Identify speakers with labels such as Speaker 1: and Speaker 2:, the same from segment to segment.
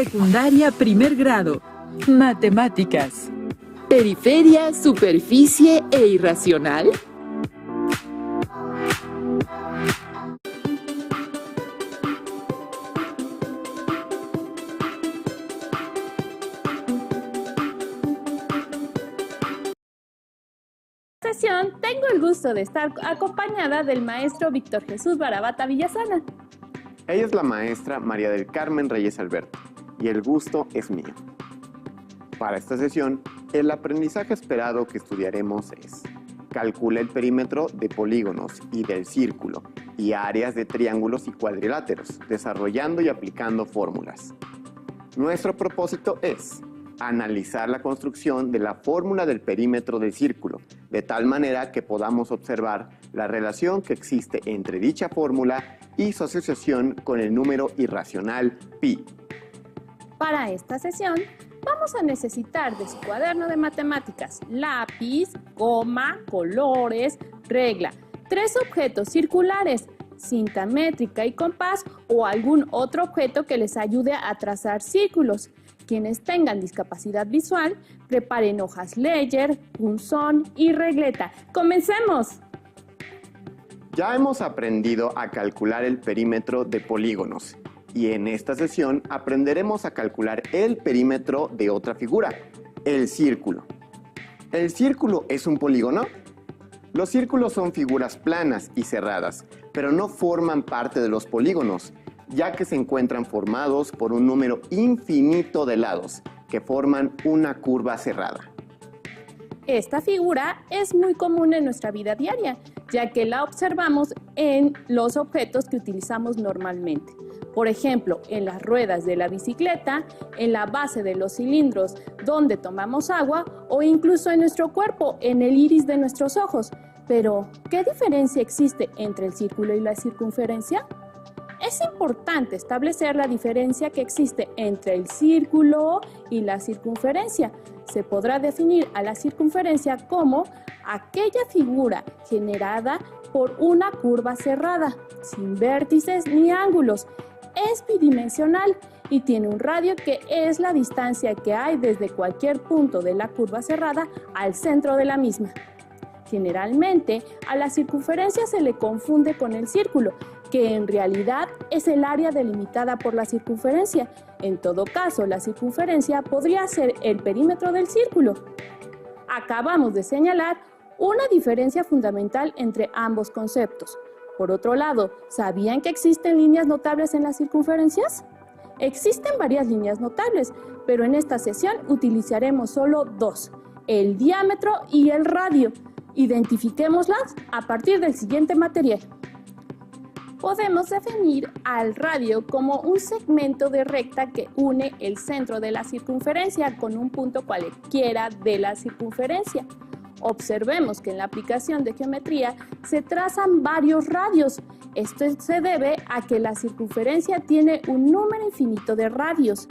Speaker 1: Secundaria primer grado. Matemáticas.
Speaker 2: Periferia, superficie e irracional.
Speaker 3: Tengo el gusto de estar acompañada del maestro Víctor Jesús Barabata Villasana.
Speaker 4: Ella es la maestra María del Carmen Reyes Alberto y el gusto es mío. Para esta sesión, el aprendizaje esperado que estudiaremos es: calcula el perímetro de polígonos y del círculo y áreas de triángulos y cuadriláteros, desarrollando y aplicando fórmulas. Nuestro propósito es analizar la construcción de la fórmula del perímetro del círculo, de tal manera que podamos observar la relación que existe entre dicha fórmula y su asociación con el número irracional pi.
Speaker 3: Para esta sesión, vamos a necesitar de su cuaderno de matemáticas, lápiz, goma, colores, regla, 3 objetos circulares, cinta métrica y compás o algún otro objeto que les ayude a trazar círculos. Quienes tengan discapacidad visual, preparen hojas Ledger, punzón y regleta. ¡Comencemos!
Speaker 4: Ya hemos aprendido a calcular el perímetro de polígonos y en esta sesión aprenderemos a calcular el perímetro de otra figura, el círculo. ¿El círculo es un polígono? Los círculos son figuras planas y cerradas, pero no forman parte de los polígonos, ya que se encuentran formados por un número infinito de lados que forman una curva cerrada.
Speaker 3: Esta figura es muy común en nuestra vida diaria, ya que la observamos en los objetos que utilizamos normalmente. Por ejemplo, en las ruedas de la bicicleta, en la base de los cilindros donde tomamos agua o incluso en nuestro cuerpo, en el iris de nuestros ojos. Pero, ¿qué diferencia existe entre el círculo y la circunferencia? Es importante establecer la diferencia que existe entre el círculo y la circunferencia. Se podrá definir a la circunferencia como aquella figura generada por una curva cerrada, sin vértices ni ángulos. Es bidimensional y tiene un radio que es la distancia que hay desde cualquier punto de la curva cerrada al centro de la misma. Generalmente, a la circunferencia se le confunde con el círculo, que en realidad es el área delimitada por la circunferencia. En todo caso, la circunferencia podría ser el perímetro del círculo. Acabamos de señalar una diferencia fundamental entre ambos conceptos. Por otro lado, ¿sabían que existen líneas notables en las circunferencias? Existen varias líneas notables, pero en esta sesión utilizaremos solo 2, el diámetro y el radio. Identifiquémoslas a partir del siguiente material. Podemos definir al radio como un segmento de recta que une el centro de la circunferencia con un punto cualquiera de la circunferencia. Observemos que en la aplicación de geometría se trazan varios radios. Esto se debe a que la circunferencia tiene un número infinito de radios.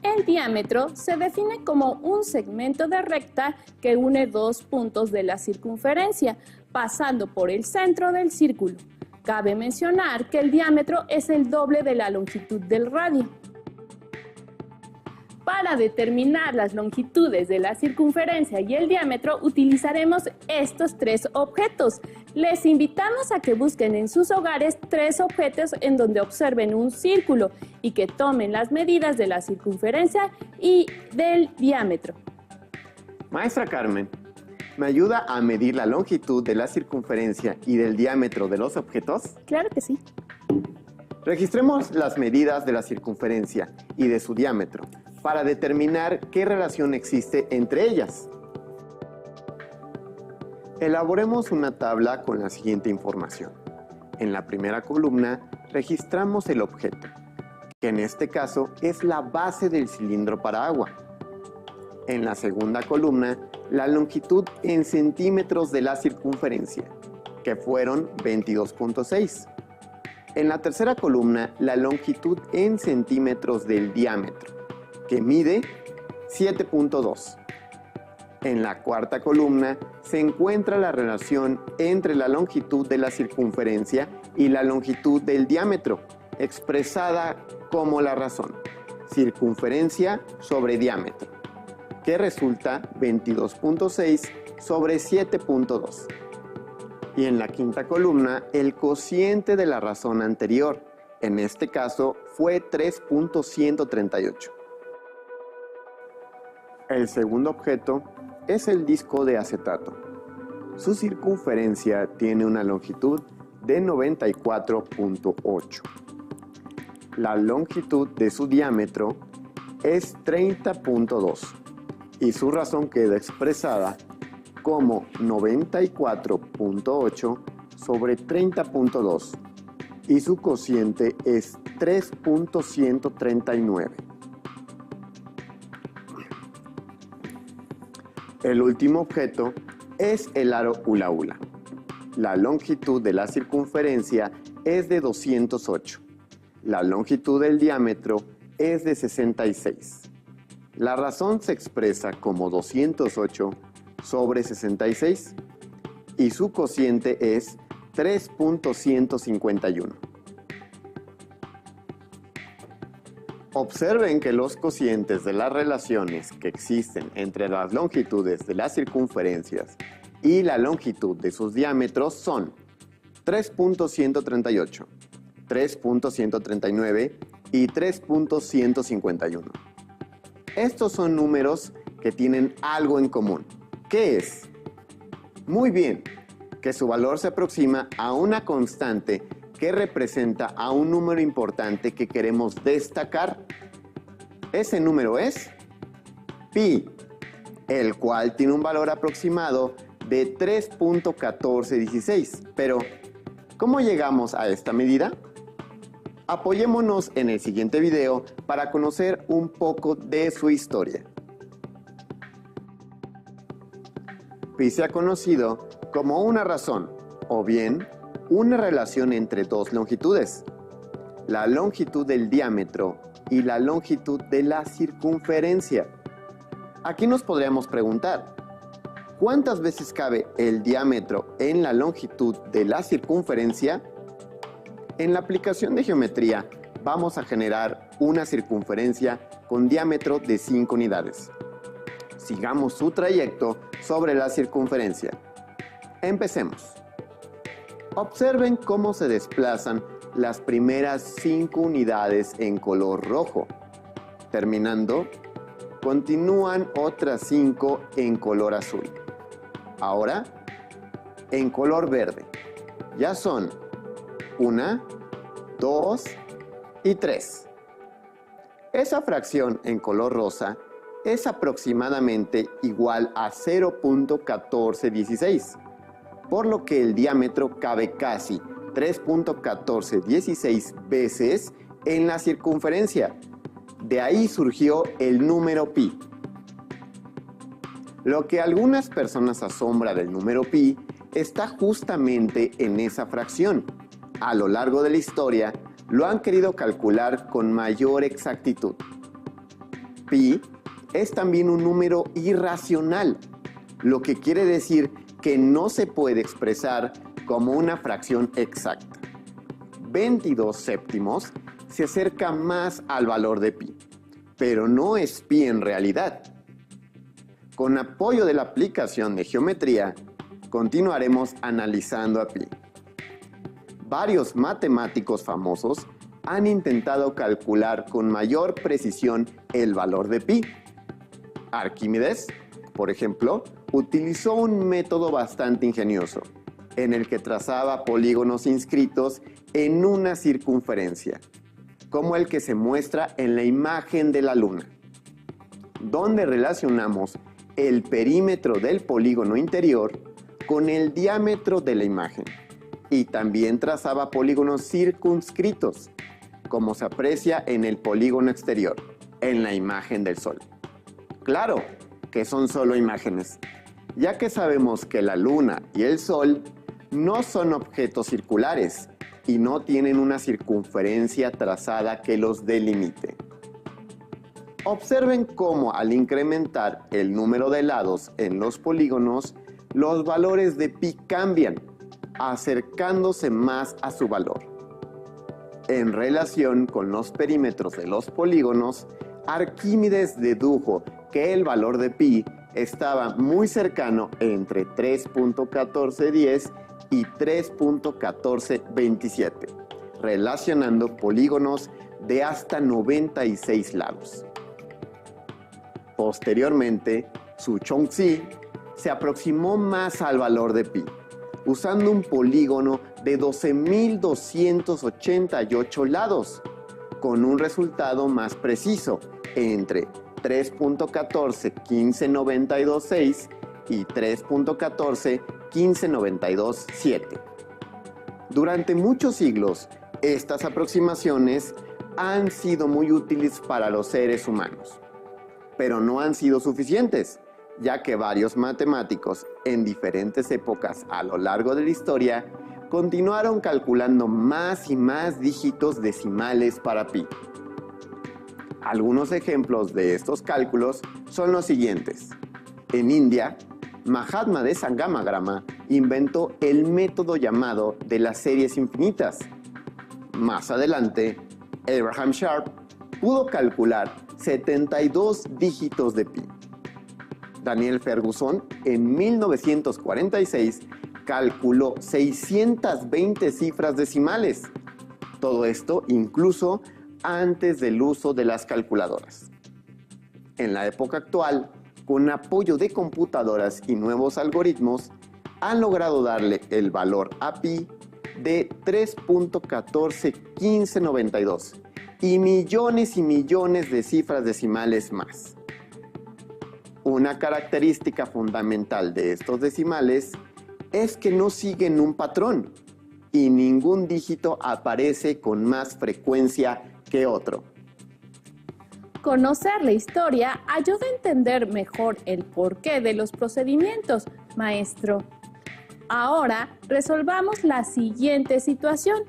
Speaker 3: El diámetro se define como un segmento de recta que une 2 puntos de la circunferencia, pasando por el centro del círculo. Cabe mencionar que el diámetro es el doble de la longitud del radio. Para determinar las longitudes de la circunferencia y el diámetro utilizaremos estos 3 objetos. Les invitamos a que busquen en sus hogares 3 objetos en donde observen un círculo y que tomen las medidas de la circunferencia y del diámetro.
Speaker 4: Maestra Carmen, ¿me ayuda a medir la longitud de la circunferencia y del diámetro de los objetos?
Speaker 3: Claro que sí.
Speaker 4: Registremos las medidas de la circunferencia y de su diámetro para determinar qué relación existe entre ellas. Elaboremos una tabla con la siguiente información. En la primera columna registramos el objeto, que en este caso es la base del cilindro para agua. En la segunda columna, la longitud en centímetros de la circunferencia, que fueron 22.6. En la tercera columna, la longitud en centímetros del diámetro, que mide 7.2. En la cuarta columna se encuentra la relación entre la longitud de la circunferencia y la longitud del diámetro, expresada como la razón, circunferencia sobre diámetro, que resulta 22.6 sobre 7.2. Y en la quinta columna, el cociente de la razón anterior, en este caso fue 3.138. El segundo objeto es el disco de acetato. Su circunferencia tiene una longitud de 94.8. La longitud de su diámetro es 30.2 y su razón queda expresada como 94.8 sobre 30.2 y su cociente es 3.139. El último objeto es el aro hula hula. La longitud de la circunferencia es de 208. La longitud del diámetro es de 66. La razón se expresa como 208 sobre 66 y su cociente es 3.151. Observen que los cocientes de las relaciones que existen entre las longitudes de las circunferencias y la longitud de sus diámetros son 3.138, 3.139 y 3.151. Estos son números que tienen algo en común. ¿Qué es? Muy bien, que su valor se aproxima a una constante que representa a un número importante que queremos destacar. Ese número es pi, el cual tiene un valor aproximado de 3.1416. Pero, ¿cómo llegamos a esta medida? Apoyémonos en el siguiente video para conocer un poco de su historia. Pi se ha conocido como una razón, o bien una relación entre dos longitudes, la longitud del diámetro y la longitud de la circunferencia. Aquí nos podríamos preguntar, ¿cuántas veces cabe el diámetro en la longitud de la circunferencia? En la aplicación de geometría vamos a generar una circunferencia con diámetro de 5 unidades. Sigamos su trayecto sobre la circunferencia. Empecemos. Observen cómo se desplazan las primeras 5 unidades en color rojo. Terminando, continúan otras 5 en color azul. Ahora, en color verde. Ya son 1, 2 y 3. Esa fracción en color rosa es aproximadamente igual a 0.1416. Por lo que el diámetro cabe casi 3.1416 veces en la circunferencia. De ahí surgió el número pi. Lo que a algunas personas asombra del número pi está justamente en esa fracción. A lo largo de la historia lo han querido calcular con mayor exactitud. Pi es también un número irracional, lo que quiere decir que no se puede expresar como una fracción exacta. 22 séptimos se acerca más al valor de pi, pero no es pi en realidad. Con apoyo de la aplicación de geometría, continuaremos analizando a pi. Varios matemáticos famosos han intentado calcular con mayor precisión el valor de pi. Arquímedes, por ejemplo, utilizó un método bastante ingenioso, en el que trazaba polígonos inscritos en una circunferencia, como el que se muestra en la imagen de la luna, donde relacionamos el perímetro del polígono interior con el diámetro de la imagen, y también trazaba polígonos circunscritos, como se aprecia en el polígono exterior, en la imagen del Sol. Claro que son solo imágenes, ya que sabemos que la Luna y el Sol no son objetos circulares y no tienen una circunferencia trazada que los delimite. Observen cómo al incrementar el número de lados en los polígonos, los valores de pi cambian, acercándose más a su valor. En relación con los perímetros de los polígonos, Arquímedes dedujo que el valor de pi estaba muy cercano entre 3.1410 y 3.1427, relacionando polígonos de hasta 96 lados. Posteriormente, Zhu Chongzhi se aproximó más al valor de pi, usando un polígono de 12.288 lados, con un resultado más preciso entre 3.141592.6 y 3.141592.7. Durante muchos siglos, estas aproximaciones han sido muy útiles para los seres humanos, pero no han sido suficientes, ya que varios matemáticos en diferentes épocas a lo largo de la historia continuaron calculando más y más dígitos decimales para pi. Algunos ejemplos de estos cálculos son los siguientes. En India, Mahatma de Sangamagrama inventó el método llamado de las series infinitas. Más adelante, Abraham Sharp pudo calcular 72 dígitos de pi. Daniel Ferguson, en 1946, calculó 620 cifras decimales. Todo esto incluso antes del uso de las calculadoras. En la época actual, con apoyo de computadoras y nuevos algoritmos, han logrado darle el valor a pi de 3.141592 y millones de cifras decimales más. Una característica fundamental de estos decimales es que no siguen un patrón y ningún dígito aparece con más frecuencia que otro.
Speaker 3: Conocer la historia ayuda a entender mejor el porqué de los procedimientos, maestro. Ahora resolvamos la siguiente situación.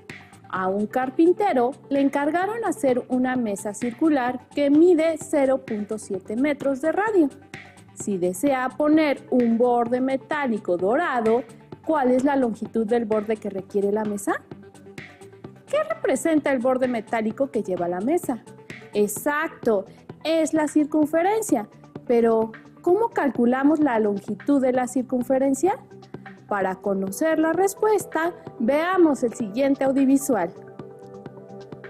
Speaker 3: A un carpintero le encargaron hacer una mesa circular que mide 0.7 metros de radio. Si desea poner un borde metálico dorado, ¿cuál es la longitud del borde que requiere la mesa? ¿Qué representa el borde metálico que lleva la mesa? Exacto, es la circunferencia. Pero, ¿cómo calculamos la longitud de la circunferencia? Para conocer la respuesta, veamos el siguiente audiovisual.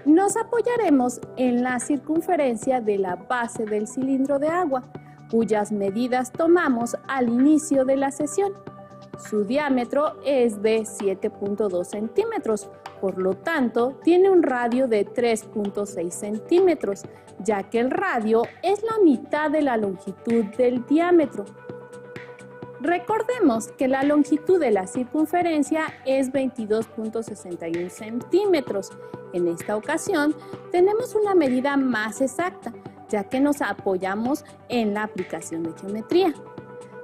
Speaker 3: Nos apoyaremos en la circunferencia de la base del cilindro de agua, cuyas medidas tomamos al inicio de la sesión. Su diámetro es de 7.2 centímetros, por lo tanto, tiene un radio de 3.6 centímetros, ya que el radio es la mitad de la longitud del diámetro. Recordemos que la longitud de la circunferencia es 22.61 centímetros. En esta ocasión, tenemos una medida más exacta, ya que nos apoyamos en la aplicación de geometría.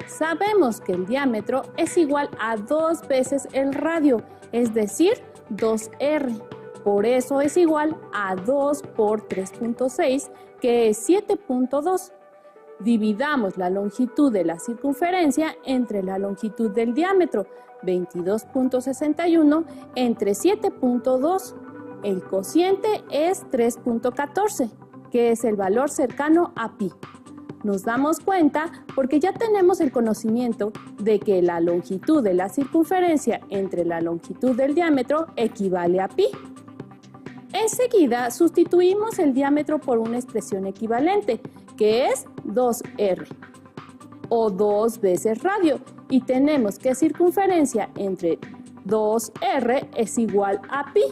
Speaker 3: Sabemos que el diámetro es igual a 2 veces el radio, es decir, 2r. Por eso es igual a 2 por 3.6, que es 7.2. Dividamos la longitud de la circunferencia entre la longitud del diámetro, 22.61, entre 7.2. El cociente es 3.14, que es el valor cercano a pi. Nos damos cuenta porque ya tenemos el conocimiento de que la longitud de la circunferencia entre la longitud del diámetro equivale a pi. Enseguida sustituimos el diámetro por una expresión equivalente, que es 2r, o 2 veces radio, y tenemos que circunferencia entre 2r es igual a pi.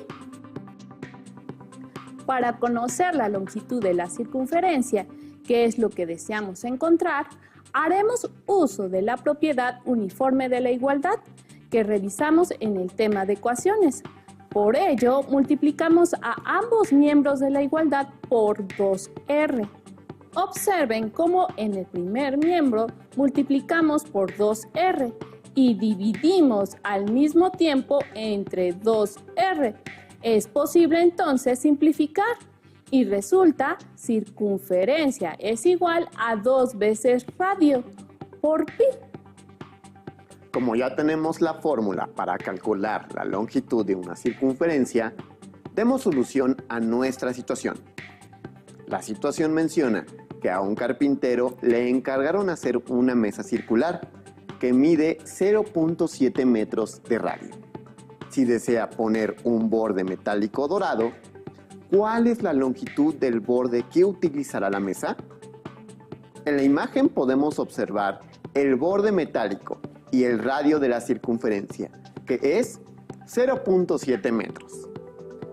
Speaker 3: Para conocer la longitud de la circunferencia, que es lo que deseamos encontrar, haremos uso de la propiedad uniforme de la igualdad que revisamos en el tema de ecuaciones. Por ello, multiplicamos a ambos miembros de la igualdad por 2r. Observen cómo en el primer miembro multiplicamos por 2r y dividimos al mismo tiempo entre 2r. Es posible entonces simplificar y resulta circunferencia es igual a 2 veces radio por pi.
Speaker 4: Como ya tenemos la fórmula para calcular la longitud de una circunferencia, Demos solución a nuestra situación. La situación menciona que a un carpintero le encargaron hacer una mesa circular que mide 0.7 metros de radio. Si desea poner un borde metálico dorado, ¿cuál es la longitud del borde que utilizará la mesa? En la imagen podemos observar el borde metálico y el radio de la circunferencia, que es 0.7 metros.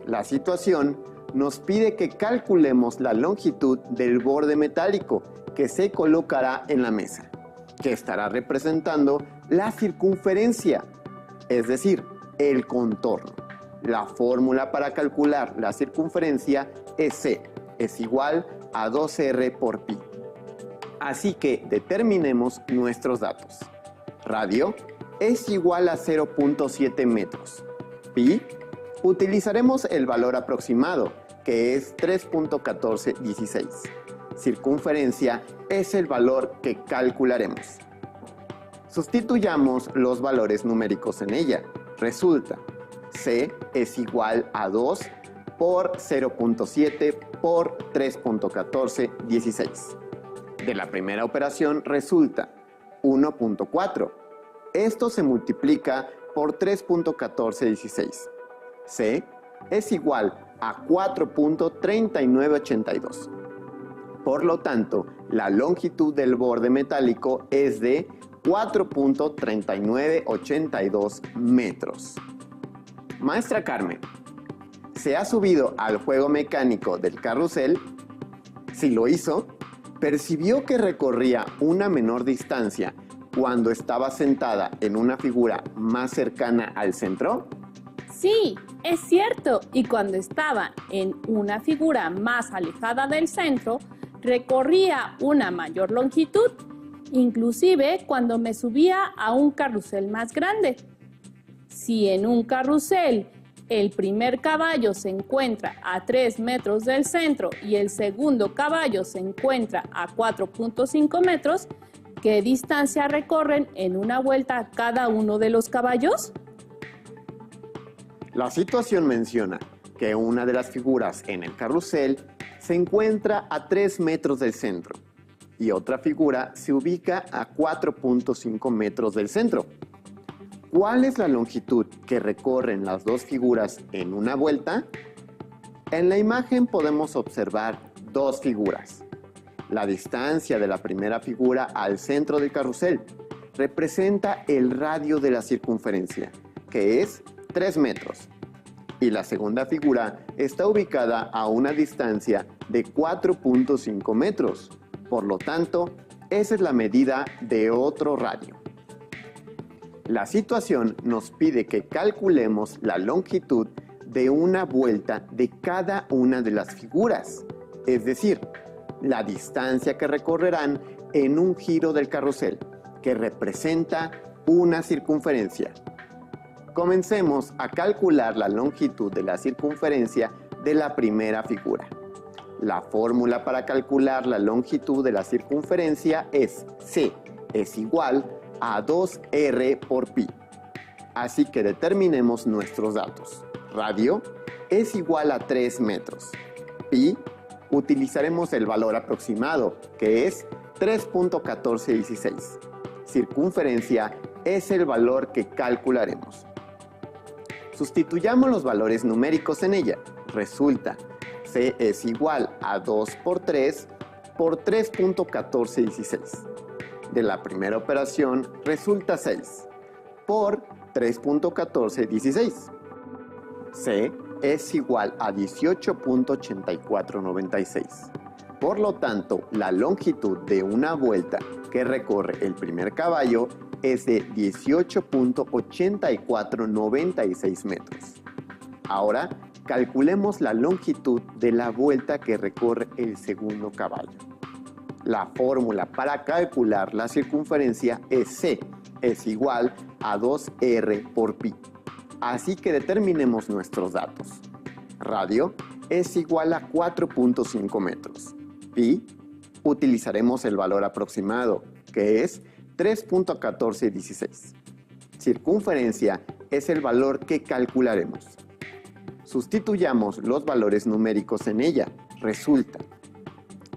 Speaker 4: La situación nos pide que calculemos la longitud del borde metálico que se colocará en la mesa, que estará representando la circunferencia, es decir, el contorno. La fórmula para calcular la circunferencia es C, es igual a 2R por pi. Así que determinemos nuestros datos. Radio es igual a 0.7 metros. Pi, utilizaremos el valor aproximado, que es 3.1416. Circunferencia es el valor que calcularemos. Sustituyamos los valores numéricos en ella. Resulta, C es igual a 2 por 0.7 por 3.1416. De la primera operación resulta 1.4. Esto se multiplica por 3.1416. C es igual a 4.3982. Por lo tanto, la longitud del borde metálico es de 4.3982 metros. Maestra Carmen, ¿se ha subido al juego mecánico del carrusel? Si lo hizo, ¿percibió que recorría una menor distancia cuando estaba sentada en una figura más cercana al centro?
Speaker 3: Sí, es cierto. Y cuando estaba en una figura más alejada del centro, recorría una mayor longitud, inclusive cuando me subía a un carrusel más grande. Si en un carrusel el primer caballo se encuentra a 3 metros del centro y el segundo caballo se encuentra a 4.5 metros, ¿qué distancia recorren en una vuelta cada uno de los caballos?
Speaker 4: La situación menciona que una de las figuras en el carrusel se encuentra a 3 metros del centro y otra figura se ubica a 4.5 metros del centro. ¿Cuál es la longitud que recorren las dos figuras en una vuelta? En la imagen podemos observar dos figuras. La distancia de la primera figura al centro del carrusel representa el radio de la circunferencia, que es 3 metros. Y la segunda figura está ubicada a una distancia de 4.5 metros. Por lo tanto, esa es la medida de otro radio. La situación nos pide que calculemos la longitud de una vuelta de cada una de las figuras, es decir, la distancia que recorrerán en un giro del carrusel, que representa una circunferencia. Comencemos a calcular la longitud de la circunferencia de la primera figura. La fórmula para calcular la longitud de la circunferencia es C, es igual a 2R por pi. Así que determinemos nuestros datos. Radio es igual a 3 metros. Pi, utilizaremos el valor aproximado, que es 3.1416. Circunferencia es el valor que calcularemos. Sustituyamos los valores numéricos en ella. Resulta, C es igual a 2 por 3 por 3.1416. De la primera operación resulta 6 por 3.1416. C es igual a 18.8496. Por lo tanto, la longitud de una vuelta que recorre el primer caballo es de 18.8496 metros. Ahora, calculemos la longitud de la vuelta que recorre el segundo caballo. La fórmula para calcular la circunferencia es C, es igual a 2R por pi. Así que determinemos nuestros datos. Radio es igual a 4.5 metros. Pi, utilizaremos el valor aproximado, que es 3.1416. Circunferencia es el valor que calcularemos. Sustituyamos los valores numéricos en ella. Resulta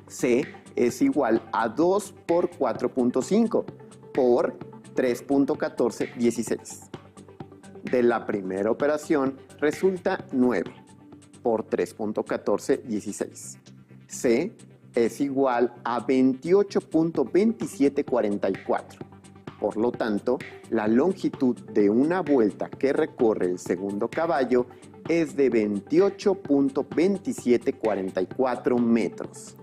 Speaker 4: C es igual a 2 por 4.5 por 3.1416. De la primera operación resulta 9 por 3.1416. C es igual a 28.2744. Por lo tanto, la longitud de una vuelta que recorre el segundo caballo es de 28.2744 metros.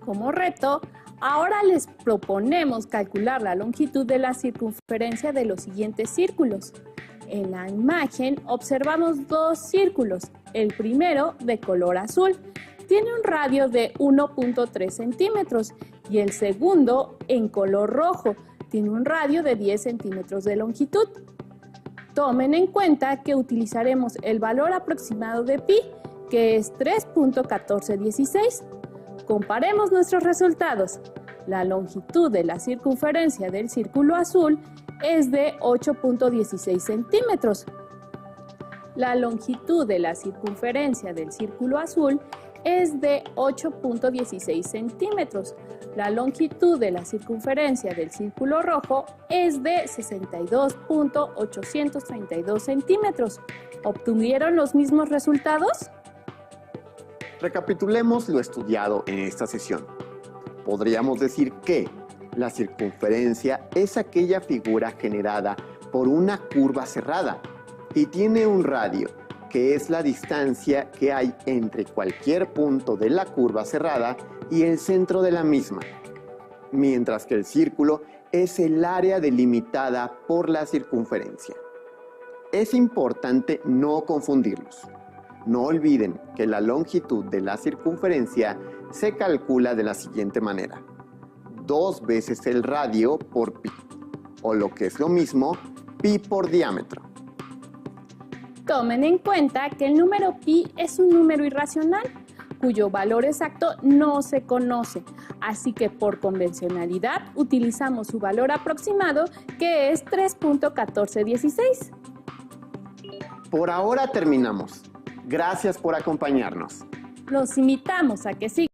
Speaker 3: Como reto, ahora les proponemos calcular la longitud de la circunferencia de los siguientes círculos. En la imagen observamos dos círculos. El primero, de color azul, tiene un radio de 1.3 centímetros y el segundo, en color rojo, tiene un radio de 10 centímetros de longitud. Tomen en cuenta que utilizaremos el valor aproximado de pi, que es 3.1416. Comparemos nuestros resultados. La longitud de la circunferencia del círculo azul es de 8.16 centímetros. La longitud de la circunferencia del círculo azul es de 8.16 centímetros. La longitud de la circunferencia del círculo rojo es de 62.832 centímetros. ¿Obtuvieron los mismos resultados?
Speaker 4: Recapitulemos lo estudiado en esta sesión. Podríamos decir que la circunferencia es aquella figura generada por una curva cerrada y tiene un radio, que es la distancia que hay entre cualquier punto de la curva cerrada y el centro de la misma, mientras que el círculo es el área delimitada por la circunferencia. Es importante no confundirlos. No olviden que la longitud de la circunferencia se calcula de la siguiente manera: 2 veces el radio por pi, o lo que es lo mismo, pi por diámetro.
Speaker 3: Tomen en cuenta que el número pi es un número irracional, cuyo valor exacto no se conoce, así que por convencionalidad utilizamos su valor aproximado, que es 3.1416.
Speaker 4: Por ahora terminamos. Gracias por acompañarnos.
Speaker 3: Los invitamos a que sigan